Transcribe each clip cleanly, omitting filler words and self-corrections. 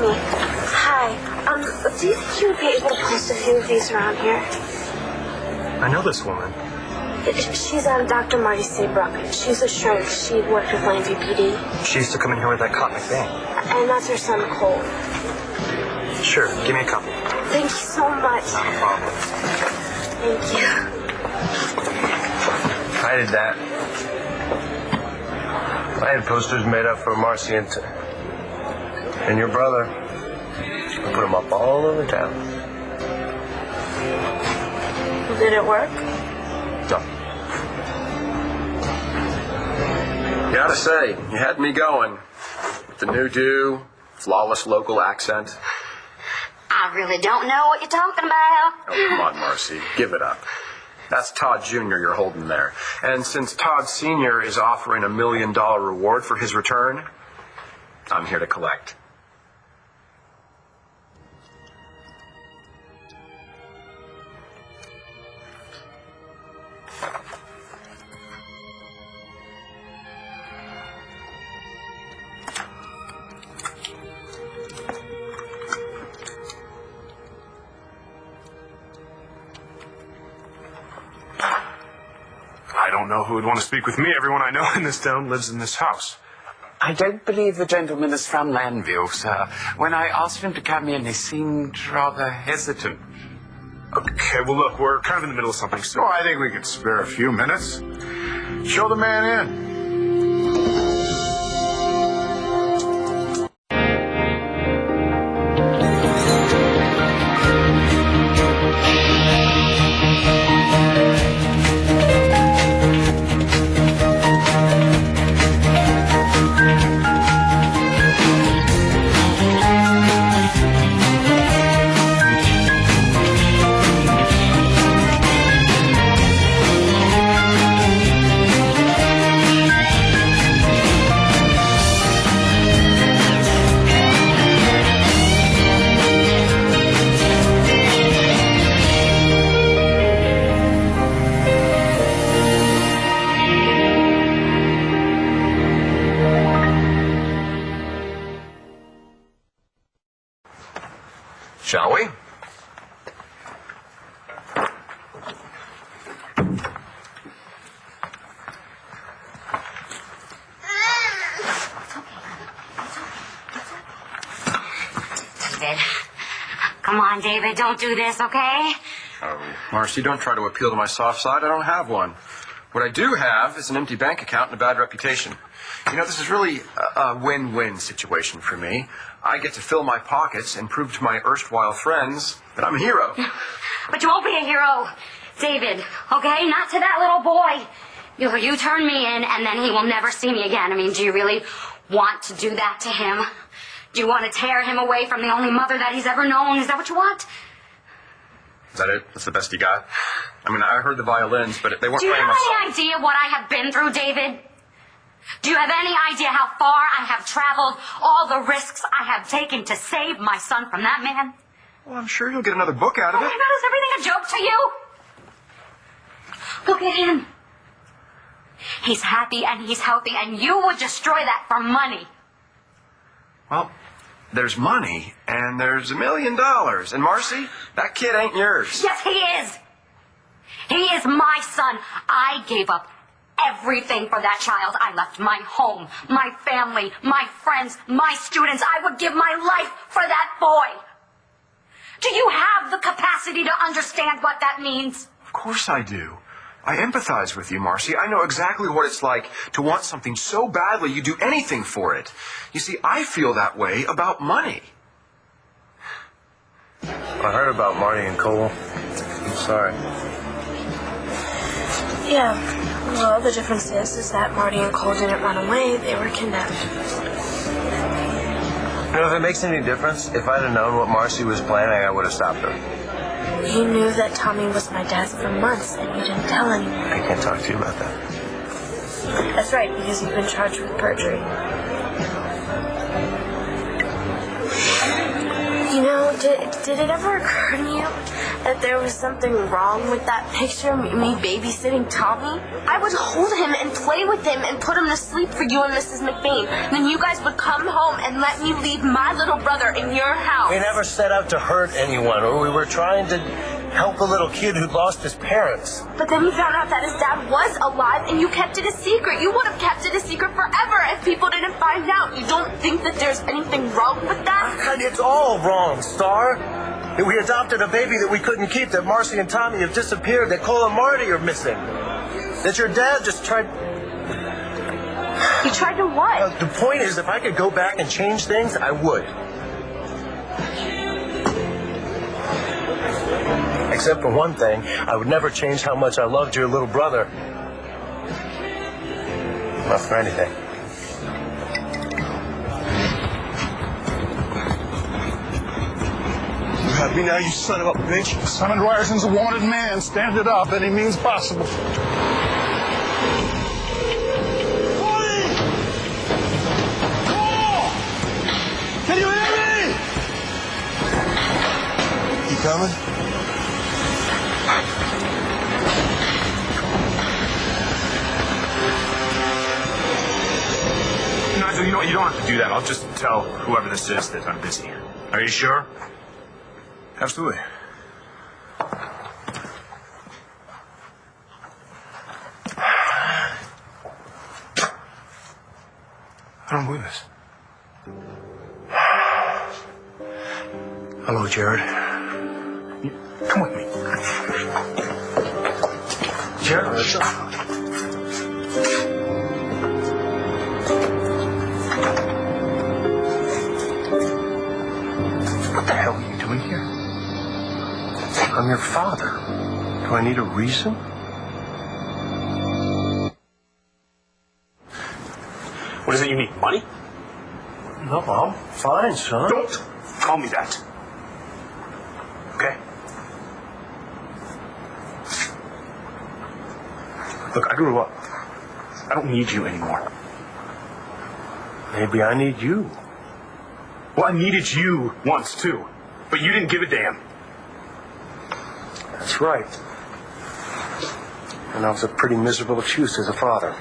me. Hi. Do you think you would be able to post a few of these around here? I know this woman. She's Dr. Marty Saybrook. She's a shrink. She worked with my NVPD. She used to come in here with that cop McBain. And that's her son, Cole. Sure, give me a couple. Thank you so much. Not a problem. Thank you. I did that. I had posters made up for Marcy and your brother. I put them up all over town. Did it work? No. Gotta say, you had me going. With the new do, flawless local accent. I really don't know what you're talking about. Oh, come on, Marcy. Give it up. That's Todd Jr. you're holding there. And since Todd Sr. is offering $1 million reward for his return, I'm here to collect. I don't know who would want to speak with me. Everyone I know in this town lives in this house. I don't believe the gentleman is from Landville, sir. When I asked him to come in, he seemed rather hesitant. Okay, well, look, we're kind of in the middle of something, so... Oh, I think we could spare a few minutes. Show the man in. Shall we? David. Come on, David. Don't do this, okay? Oh, Marcy, don't try to appeal to my soft side. I don't have one. What I do have is an empty bank account and a bad reputation. You know, this is really a win-win situation for me. I get to fill my pockets and prove to my erstwhile friends that I'm a hero. But you won't be a hero, David, okay? Not to that little boy. You turn me in, and then he will never see me again. I mean, do you really want to do that to him? Do you want to tear him away from the only mother that he's ever known? Is that what you want? Is that it? That's the best you got? I mean, I heard the violins, but they weren't Do you playing have my any idea what I have been through, David? Do you have any idea how far I have traveled, all the risks I have taken to save my son from that man? Well, I'm sure you'll get another book out of Oh it. my God, is everything a joke to you? Look at him. He's happy and he's healthy, and you would destroy that for money. Well, there's money, and there's $1 million. And Marcy, that kid ain't yours. Yes, he is. He is my son. I gave up everything for that child. I left my home, my family, my friends, my students. I would give my life for that boy. Do you have the capacity to understand what that means? Of course I do. I empathize with you, Marcy. I know exactly what it's like to want something so badly you do anything for it. You see, I feel that way about money. I heard about Marty and Cole. I'm sorry. Yeah. Well, the difference is that Marty and Cole didn't run away. They were kidnapped. You know, if it makes any difference, if I'd have known what Marcy was planning, I would have stopped her. You knew that Tommy was my dad for months, and you didn't tell anyone. I can't talk to you about that. That's right, because you've been charged with perjury. You know, Did it ever occur to you that there was something wrong with that picture, me babysitting Tommy? I would hold him and play with him and put him to sleep for you and Mrs. McBain. Then you guys would come home and let me leave my little brother in your house. We never set out to hurt anyone, or we were trying to help a little kid who lost his parents. But then you found out that his dad was alive and you kept it a secret. You would have kept it a secret forever if people didn't find out. You don't think that there's anything wrong with that? God, it's all wrong, Star. We adopted a baby that we couldn't keep, that Marcy and Tommy have disappeared, that Cole and Marty are missing. That your dad just tried... You tried to what? The point is, if I could go back and change things, I would. Except for one thing, I would never change how much I loved your little brother. Not for anything. You have me now, you son of a bitch. Simon Ryerson's a wanted man. Stand it up, any means possible. Cody! Cole! Can you hear me? You coming? Nigel, you know what? You don't have to do that. I'll just tell whoever this is that I'm busy. Are you sure? Absolutely. I don't believe this. Hello, Jared. Come with me. Jared? What the hell are you doing here? I'm your father. Do I need a reason? What is it you need? Money? No, I'm fine, son. Don't call me that. Okay? Look, I grew up. I don't need you anymore. Maybe I need you. Well, I needed you once, too. But you didn't give a damn. That's right. And that was a pretty miserable excuse as a father.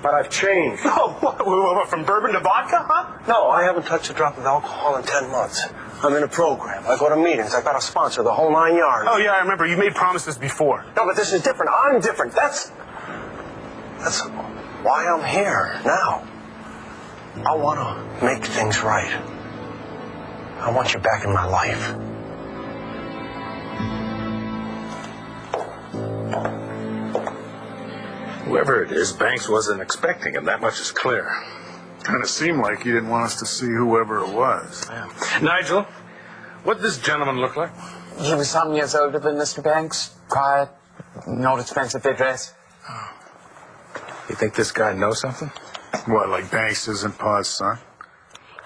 But I've changed. Oh, what, from bourbon to vodka, huh? No, I haven't touched a drop of alcohol in 10 months. I'm in a program. I go to meetings. I got a sponsor, the whole 9 yards. Oh, yeah, I remember. You made promises before. No, but this is different. I'm different. That's why I'm here now. I want to make things right. I want you back in my life. Whoever it is, Banks wasn't expecting him. That much is clear. Kind of seemed like he didn't want us to see whoever it was. Yeah. Nigel, what did this gentleman look like? He was some years older than Mr. Banks. Quiet, not expensive to dress. You think this guy knows something? What, like Banks isn't Pa's son?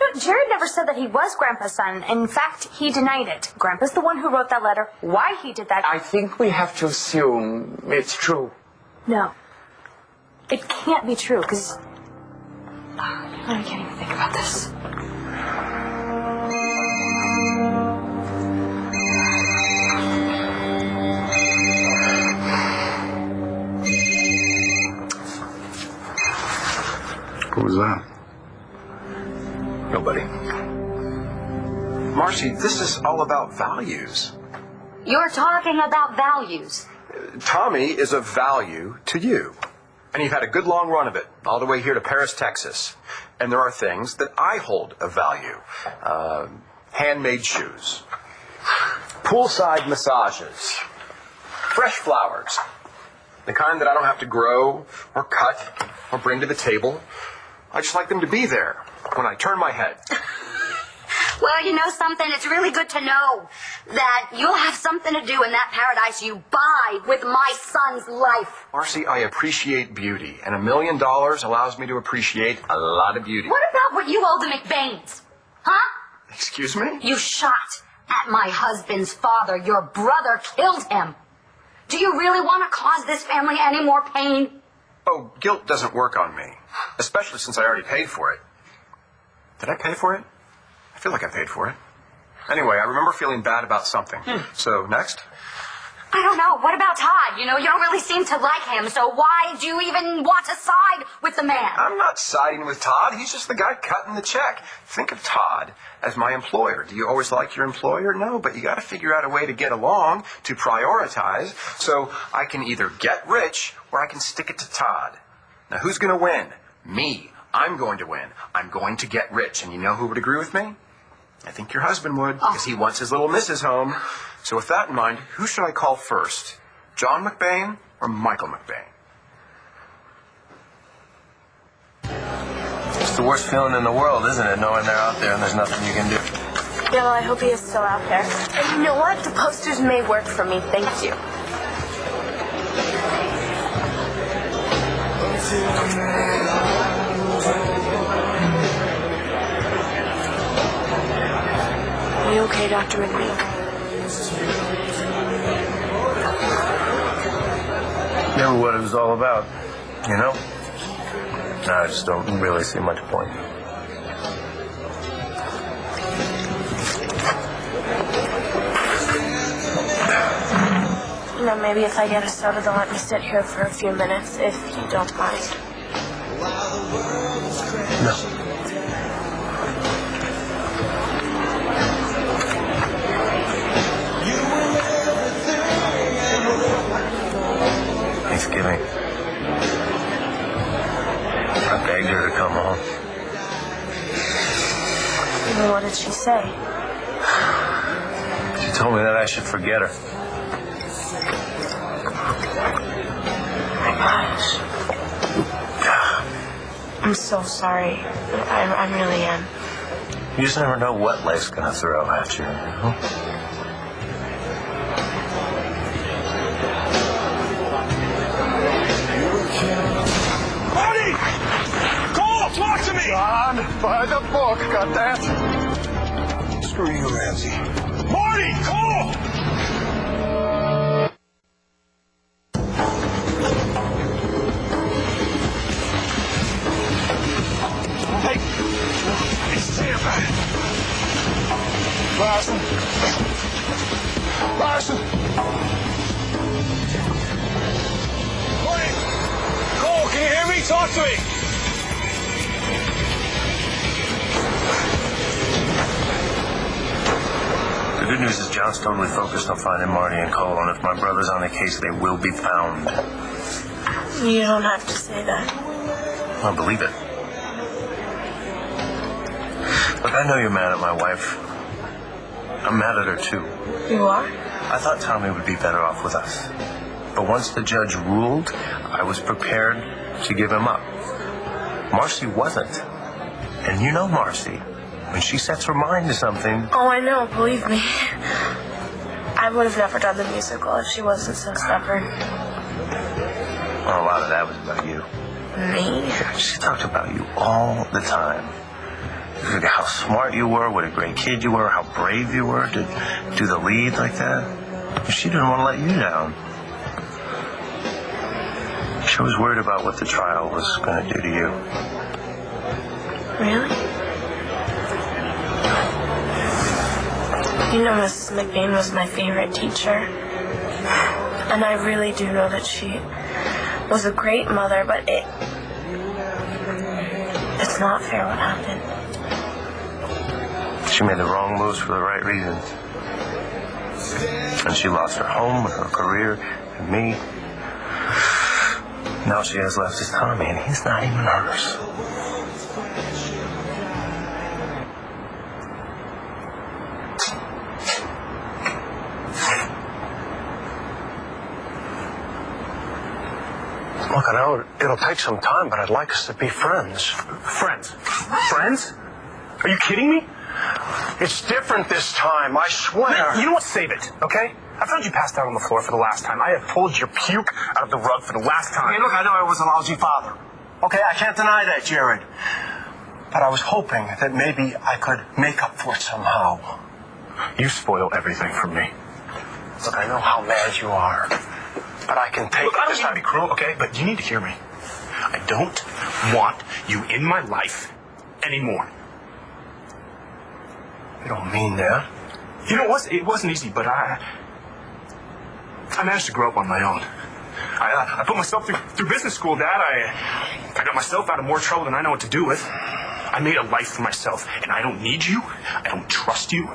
No, Jared never said that he was Grandpa's son. In fact, he denied it. Grandpa's the one who wrote that letter. Why he did that... I think we have to assume it's true. No. It can't be true, because... I can't even think about this. Who was that? Nobody. Marcy, this is all about values. You're talking about values. Tommy is of value to you. And you've had a good long run of it, all the way here to Paris, Texas. And there are things that I hold of value. Handmade shoes. Poolside massages. Fresh flowers. The kind that I don't have to grow or cut or bring to the table. I just like them to be there when I turn my head. Well, you know something? It's really good to know that you'll have something to do in that paradise you buy with my son's life. Marcy, I appreciate beauty, and $1 million allows me to appreciate a lot of beauty. What about what you owe the McBains? Huh? Excuse me? You shot at my husband's father. Your brother killed him. Do you really want to cause this family any more pain? Oh, guilt doesn't work on me, especially since I already paid for it. Did I pay for it? I feel like I paid for it. Anyway, I remember feeling bad about something. So, next? I don't know. What about Todd? You don't really seem to like him, so why do you even want to side with the man? I'm not siding with Todd. He's just the guy cutting the check. Think of Todd as my employer. Do you always like your employer? No, but you got to figure out a way to get along, to prioritize, so I can either get rich or I can stick it to Todd. Now, who's going to win? Me. I'm going to win. I'm going to get rich. And you know who would agree with me? I think your husband would, because he wants his little missus home. So with that in mind, who should I call first? John McBain or Michael McBain? It's the worst feeling in the world, isn't it, knowing they're out there and there's nothing you can do? Yeah, well, I hope he is still out there. And you know what? The posters may work for me. Thank you. Are you okay, Dr. McBain? Never what it was all about, you know? I just don't really see much point. Maybe if I get a soda, they'll let me sit here for a few minutes, if you don't mind. No. Thanksgiving. I begged her to come home. And what did she say? She told me that I should forget her. My gosh. I'm so sorry. I really am. You just never know what life's gonna throw at you, you know? Marty! Cole, talk to me! John, by the book, got that? Screw you, Ramsey. Marty! Cole! Hey! It's Sam. Larson. Larson. Marty! Cole, can you hear me? Talk to me! The good news is John's totally focused on finding Marty and Cole, and if my brother's on the case, they will be found. You don't have to say that. I believe it. Look, I know you're mad at my wife. I'm mad at her, too. You are? I thought Tommy would be better off with us. But once the judge ruled, I was prepared to give him up. Marcy wasn't. And you know Marcy. When she sets her mind to something... Oh, I know. Believe me. I would have never done the musical if she wasn't so stubborn. Well, a lot of that was about you. Me? She talked about you all the time. How smart you were, what a great kid you were, how brave you were to do the lead like that. She didn't want to let you down. She was worried about what the trial was going to do to you. Really? You know, Mrs. McBain was my favorite teacher. And I really do know that she was a great mother, but it's not fair what happened. She made the wrong moves for the right reasons. And she lost her home and her career and me. Now she has left is Tommy, and he's not even hers. Look, I know it'll take some time, but I'd like us to be friends. Friends? Friends? Are you kidding me? It's different this time, I swear. You know what? Save it, okay? I found you passed out on the floor for the last time. I have pulled your puke out of the rug for the last time. Hey, look, I know I was a lousy father. Okay, I can't deny that, Jared. But I was hoping that maybe I could make up for it somehow. You spoil everything for me. Look, I know how mad you are, but I can take Look, it. I don't mean to be cruel, okay? But you need to hear me. I don't want you in my life anymore. You don't mean that. You know, it wasn't easy, but I managed to grow up on my own. I put myself through business school, Dad. I got myself out of more trouble than I know what to do with. I made a life for myself, and I don't need you. I don't trust you,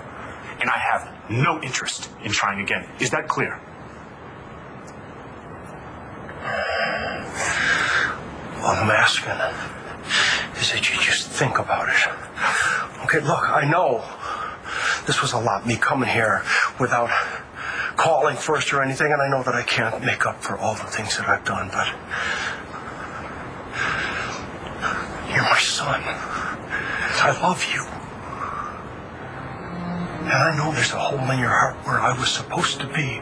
and I have no interest in trying again. Is that clear? All I'm asking is that you just think about it. Okay, look, I know this was a lot, me coming here without calling first or anything, and I know that I can't make up for all the things that I've done, but you're my son. I love you. And I know there's a hole in your heart where I was supposed to be.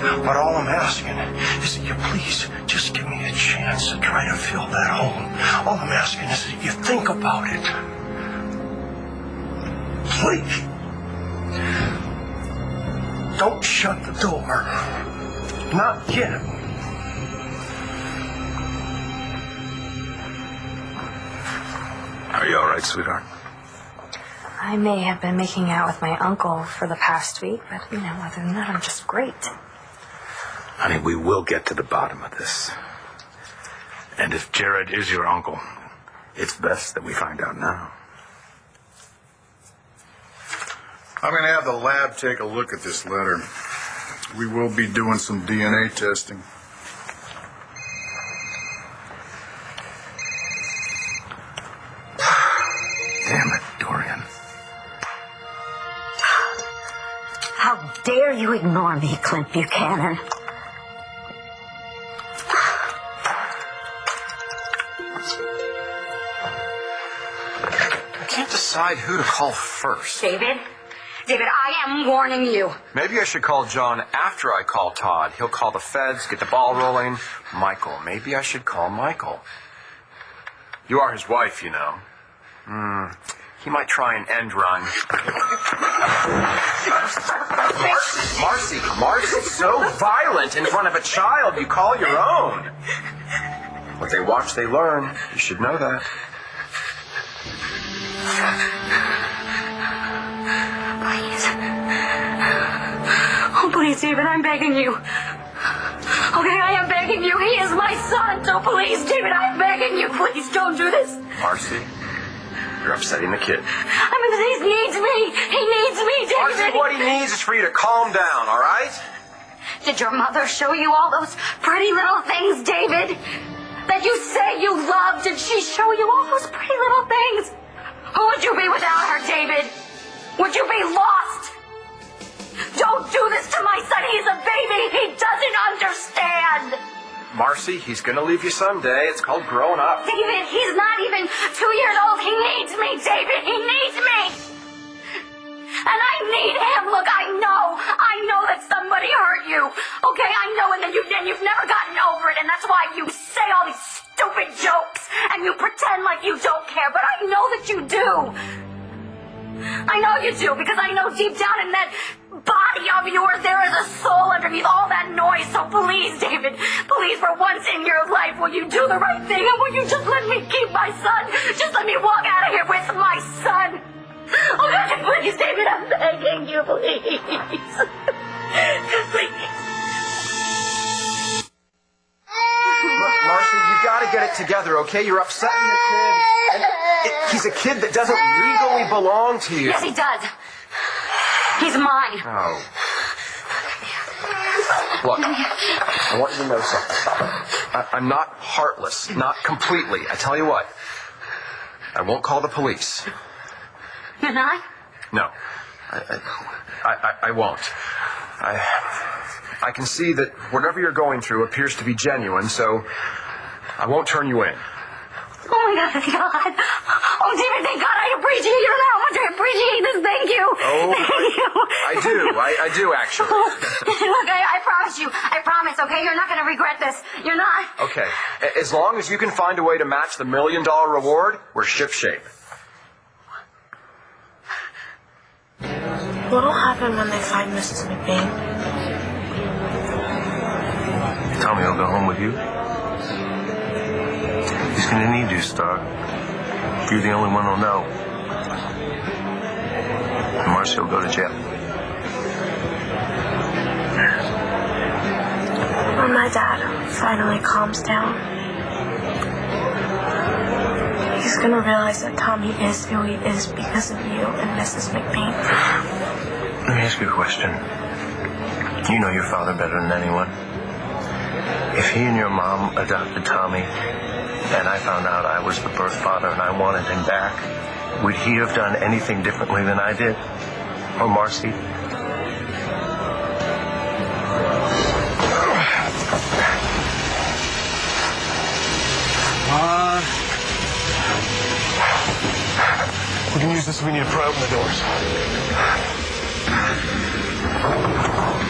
But all I'm asking is that you please just give me a chance to try to fill that hole. All I'm asking is that you think about it. Please. Don't shut the door. Not yet. Are you all right, sweetheart? I may have been making out with my uncle for the past week, but, other than that, I'm just great. Honey, we will get to the bottom of this. And if Jared is your uncle, it's best that we find out now. I'm going to have the lab take a look at this letter. We will be doing some DNA testing. Damn it, Dorian. How dare you ignore me, Clint Buchanan? I can't decide who to call first. David, I am warning you. Maybe I should call John after I call Todd. He'll call the feds, get the ball rolling. Michael. Maybe I should call Michael. You are his wife, you know. He might try an end run. Marcy, so violent in front of a child you call your own. What they watch, they learn. You should know that. Please, David, I'm begging you. Okay, I am begging you. He is my son, so please, David, I'm begging you. Please don't do this. Marcy, you're upsetting the kid. I mean, he needs me. He needs me, David. Marcy, what he needs is for you to calm down, all right? Did your mother show you all those pretty little things, David? That you say you love? Did she show you all those pretty little things? Who would you be without her, David? Would you be lost? Don't do this to my son. He's a baby. He doesn't understand. Marcy, he's gonna leave you someday. It's called growing up. David, he's not even 2 years old. He needs me, David. He needs me. And I need him. Look, I know that somebody hurt you. Okay, I know, and you've never gotten over it, and that's why you say all these stupid jokes, and you pretend like you don't care, but I know that you do. I know you do, because I know deep down in that body of yours there is a soul underneath all that noise. So please, David, please, for once in your life, will you do the right thing, and will you just let me keep my son? Just let me walk out of here with my son. Oh, God, please, David, I'm begging you, please. Please. Look, Marcy, you gotta get it together, okay? You're upsetting the kid. And he's a kid that doesn't legally belong to you. Yes, he does. He's mine. Oh. Look, I want you to know something. I'm not heartless, not completely. I tell you what, I won't call the police. You're not? No, I won't. I can see that whatever you're going through appears to be genuine, so I won't turn you in. Oh, my God, thank God. Oh, David, thank God. I appreciate you. You don't know how much I appreciate this. Thank you. Oh, thank you. I do, actually. Look, I promise you. I promise, okay? You're not going to regret this. You're not. Okay. As long as you can find a way to match the $1 million reward, we're shipshape. What'll happen when they find Mrs. McBain? Tommy will go home with you. He's going to need you, Star. You're the only one who'll know. And Marcy will go to jail. my dad finally calms down, he's gonna realize that Tommy is who he is because of you and Mrs. McBain. Let me ask you a question. You know your father better than anyone. If he and your mom adopted Tommy, and I found out I was the birth father and I wanted him back, would he have done anything differently than I did? Or Marcy? We can use this if we need to pry open the doors.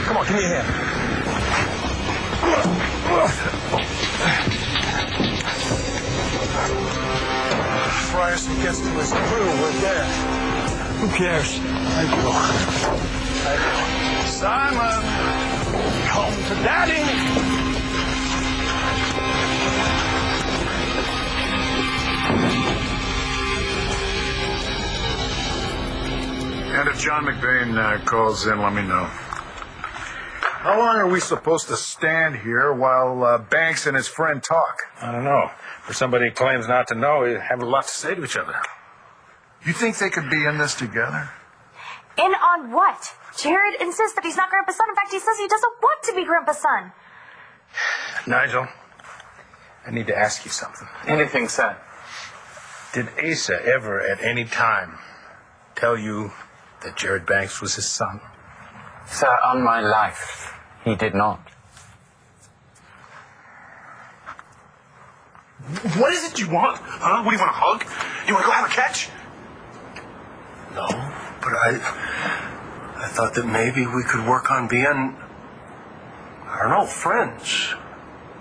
Come on, give me a hand. Fryerson gets to his crew, we're dead. Who cares? Thank you. Simon, home to Daddy. And if John McBain calls in, let me know. How long are we supposed to stand here while Banks and his friend talk? I don't know. For somebody who claims not to know, we have a lot to say to each other. You think they could be in this together? In on what? Jared insists that he's not Grandpa's son. In fact, he says he doesn't want to be Grandpa's son. Nigel, I need to ask you something. Anything, sir? Did Asa ever at any time tell you that Jared Banks was his son? Sir, on my life, he did not. What is it you want? Huh? What do you want, a hug? You want to go have a catch? No, but I thought that maybe we could work on being, I don't know, friends.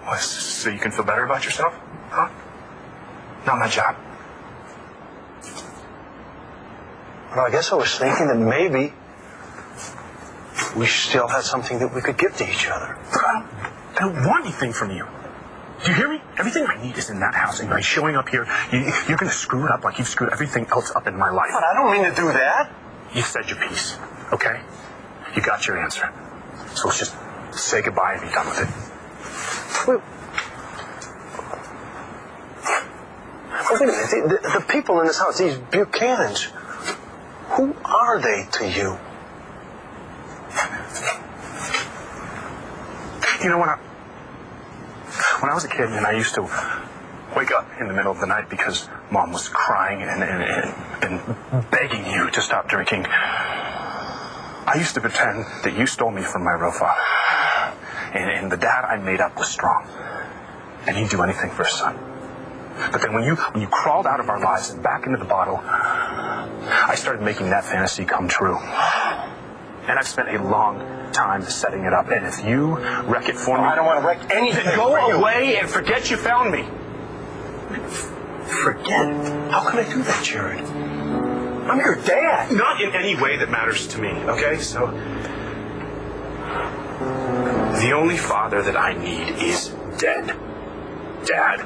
What, so you can feel better about yourself? Huh? Not my job. Well, I guess I was thinking that maybe we still had something that we could give to each other. I don't want anything from you. Do you hear me? Everything I need is in that house, and by showing up here, you're going to screw it up like you've screwed everything else up in my life. But I don't mean to do that. You said your piece, okay? You got your answer. So let's just say goodbye and be done with it. Wait a minute. The people in this house, these Buchanans, who are they to you? You know, when I was a kid, and I used to wake up in the middle of the night because Mom was crying and begging you to stop drinking, I used to pretend that you stole me from my real father. And the dad I made up was strong, and he'd do anything for his son. But then when you crawled out of our lives and back into the bottle, I started making that fantasy come true. And I've spent a long time setting it up. And if you wreck it for me... I don't want to wreck anything. Then go away and forget you found me. Forget? How can I do that, Jared? I'm your dad. Not in any way that matters to me, okay? So... the only father that I need is dead. Dad.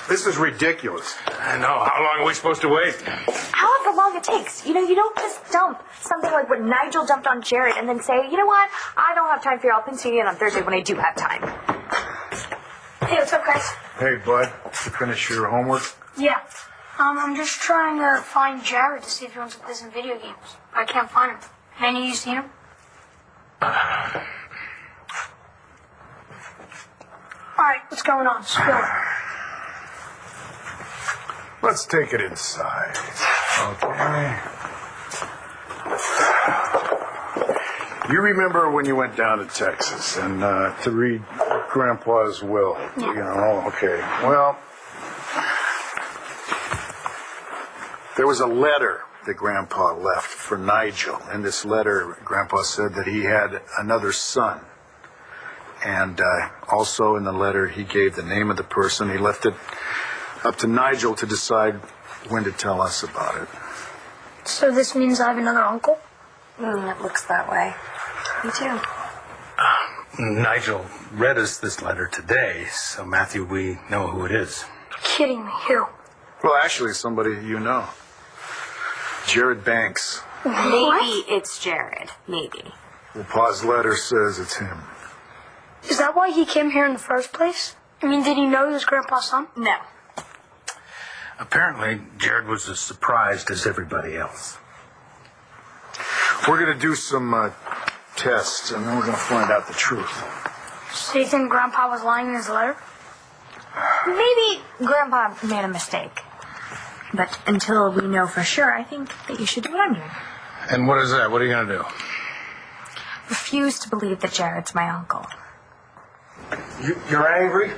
This is ridiculous. I know. How long are we supposed to wait? However long it takes. You know, you don't just dump something like what Nigel dumped on Jared and then say, you know what, I don't have time for you. I'll pencil you in on Thursday when I do have time. Hey, what's up, guys? Hey, bud, you finish your homework? Yeah. I'm just trying to find Jared to see if he wants to play some video games. I can't find him. Any of you seen him? Alright, what's going on? Spill. Let's take it inside. Okay. You remember when you went down to Texas and to read Grandpa's will? Yeah. You know, okay. Well, there was a letter that Grandpa left for Nigel. In this letter, Grandpa said that he had another son. And also in the letter, he gave the name of the person. He left it up to Nigel to decide when to tell us about it. So this means I have another uncle? It looks that way. Me too. Nigel read us this letter today, so Matthew, we know who it is. You're kidding me. Who? Well, actually, somebody you know. Jared Banks. Maybe it's Jared. Maybe. Well, Pa's letter says it's him. Is that why he came here in the first place? I mean, did he know he was Grandpa's son? No. Apparently, Jared was as surprised as everybody else. We're going to do some tests, and then we're going to find out the truth. So you think Grandpa was lying in his letter? Maybe Grandpa made a mistake. But until we know for sure, I think that you should do what I'm doing. And what is that? What are you going to do? Refuse to believe that Jared's my uncle. You're angry?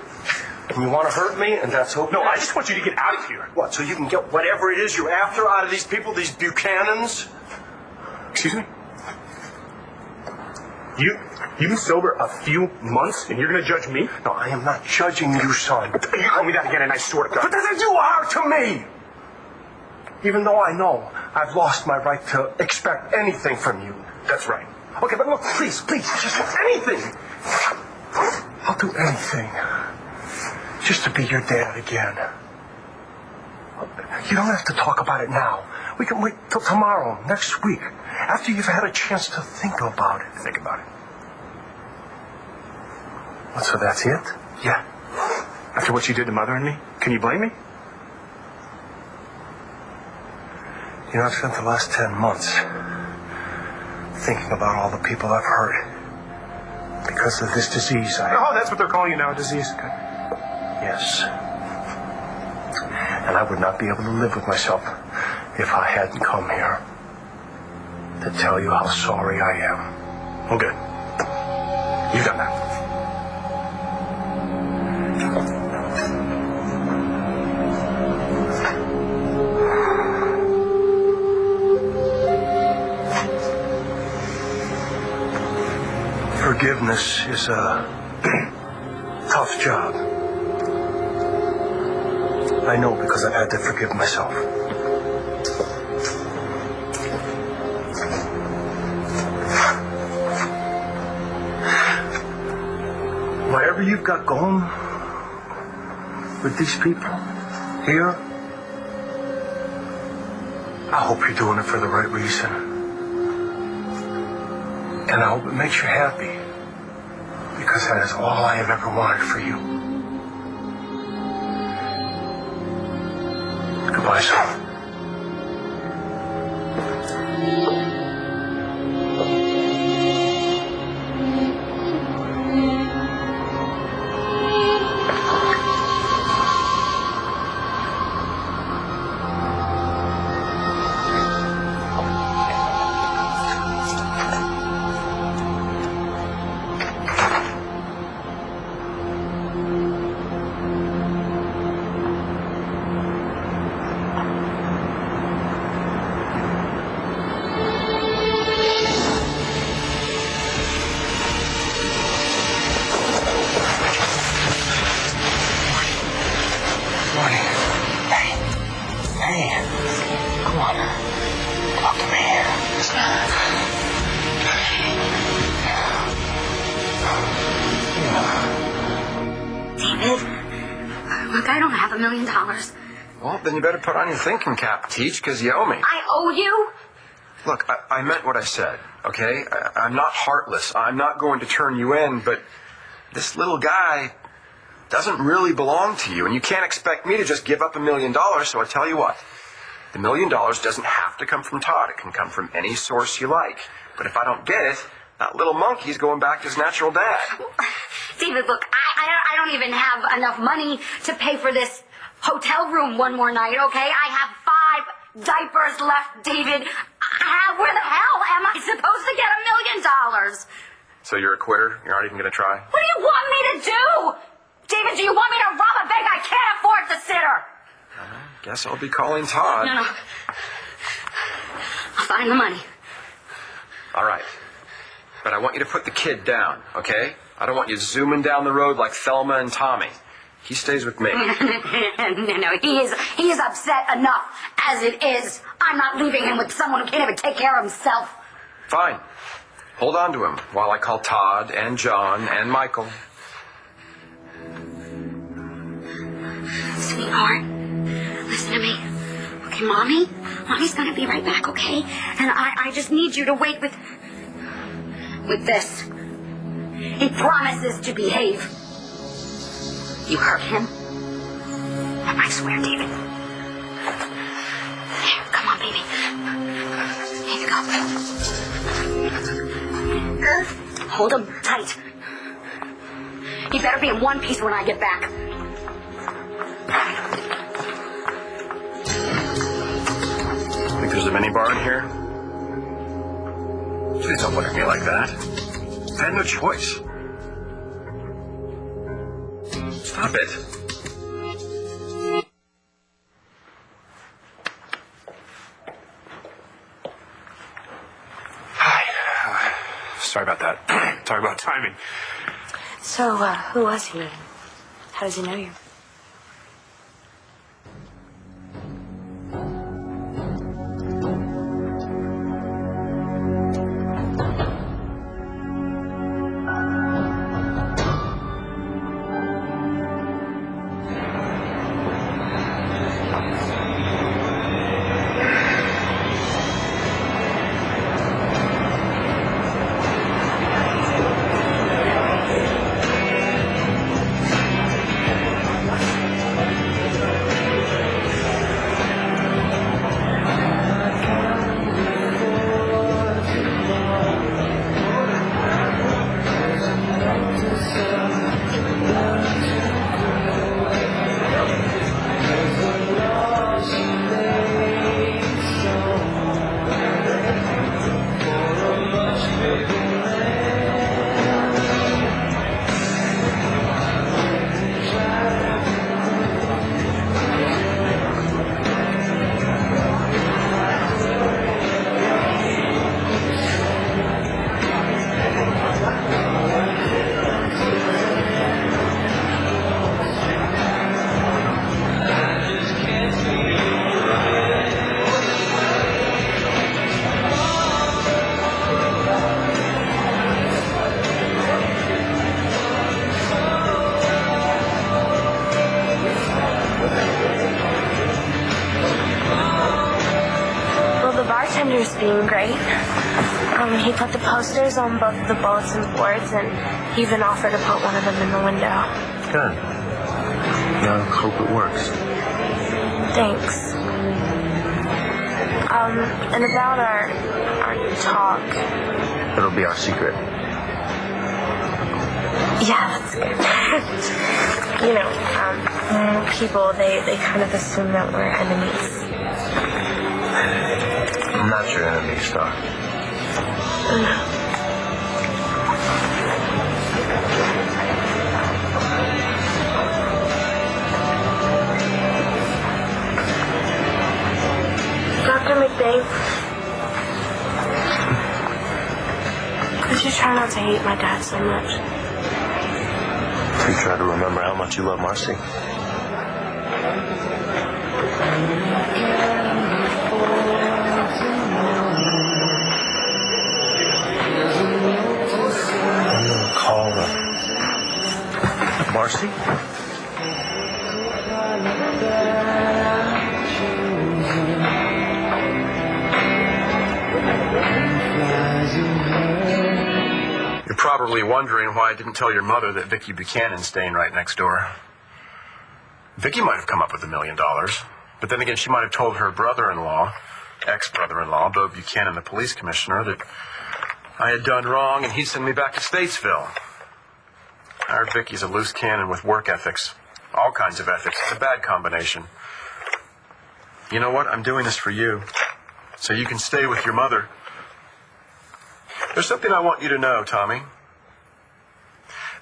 And you want to hurt me? And that's okay? No, I just want you to get out of here. What, so you can get whatever it is you're after out of these people, these Buchanans? Excuse me? You've been sober a few months, and you're going to judge me? No, I am not judging you, son. You call me that again, and I swear to God. But then you are to me! Even though I know I've lost my right to expect anything from you. That's right. Okay, but look, please, just anything. I'll do anything. Just to be your dad again. You don't have to talk about it now. We can wait till tomorrow, next week, after you've had a chance to think about it. Think about it. What, so that's it? Yeah. After what you did to Mother and me, can you blame me? You know, I've spent the last 10 months thinking about all the people I've hurt because of this disease. Oh, that's what they're calling you now, a disease. Good. Yes. And I would not be able to live with myself if I hadn't come here to tell you how sorry I am. Well, good. You've done that. Forgiveness is a tough job. I know because I've had to forgive myself. Whatever you've got going with these people here, I hope you're doing it for the right reason. And I hope it makes you happy. Because that is all I have ever wanted for you. Goodbye, son. Look, I don't have $1 million. Well, then you better put on your thinking cap, Teach, because you owe me. I owe you? Look, I meant what I said, okay? I'm not heartless. I'm not going to turn you in, but this little guy doesn't really belong to you, and you can't expect me to just give up $1 million, so I tell you what. The $1 million doesn't have to come from Todd. It can come from any source you like. But if I don't get it, that little monkey's going back to his natural dad. David, look, I don't even have enough money to pay for this hotel room one more night, okay? I have 5 diapers left, David. Where the hell am I supposed to get $1 million? So you're a quitter? You're not even going to try? What do you want me to do? David, do you want me to rob a bank? I can't afford the sitter. Guess I'll be calling Todd. No. I'll find the money. All right. But I want you to put the kid down, okay? I don't want you zooming down the road like Thelma and Tommy. He stays with me. No, he is upset enough as it is. I'm not leaving him with someone who can't even take care of himself. Fine. Hold on to him while I call Todd and John and Michael. Sweetheart, listen to Okay, Mommy's gonna be right back, okay? And I just need you to wait with this. He promises to behave. You heard him? I swear, David. Here, come on, baby. Here you go. Hold him tight. He better be in one piece when I get back. Think there's a minibar in here? Please don't look at me like that. I had no choice. Stop it. Hi. Sorry about that. Talk about timing. So, who was he? How does he know you? Being great. He put the posters on both the bulletin boards, and he even offered to put one of them in the window. Good. Yeah, I hope it works. Thanks. And about our talk. It'll be our secret. Yeah, that's good. People, they kind of assume that we're enemies. I'm not your enemy, Star. Dr. McBain, could you try not to hate my dad so much? You try to remember how much you love Marcy. Call Marcy? You're probably wondering why I didn't tell your mother that Vicky Buchanan's staying right next door. Vicky might have come up with $1 million, but then again, she might have told her brother-in-law, ex-brother-in-law, Bo Buchanan, the police commissioner, that I had done wrong and he'd send me back to Statesville. Our Vicky's a loose cannon with work ethics. All kinds of ethics. It's a bad combination. You know what? I'm doing this for you, so you can stay with your mother. There's something I want you to know, Tommy.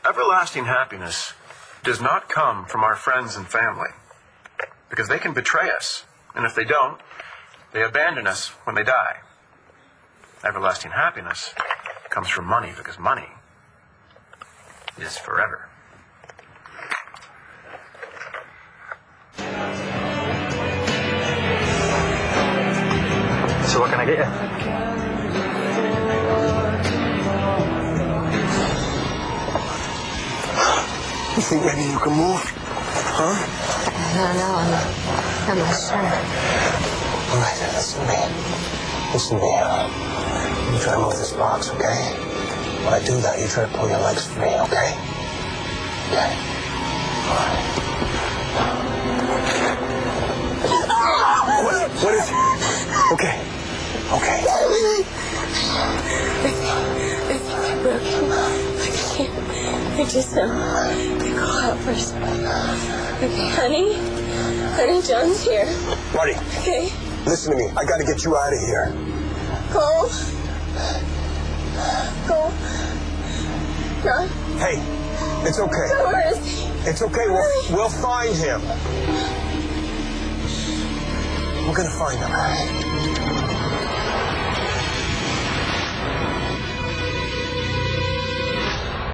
Everlasting happiness does not come from our friends and family, because they can betray us, and if they don't, they abandon us when they die. Everlasting happiness comes from money, because money is forever. So what can I get you? You think maybe you can move? Huh? I don't know. I'm not sure. All right, listen to me. Listen to me. You try to move this box, okay? When I do that, you try to pull your legs free, okay? Okay. All right. What is it? Okay. Okay. I just go out first. Okay, honey, John's here. Marty. Okay. Listen to me. I gotta get you out of here. Go. John. Hey, it's okay. Where is he? It's okay. We'll find him. We're gonna find him.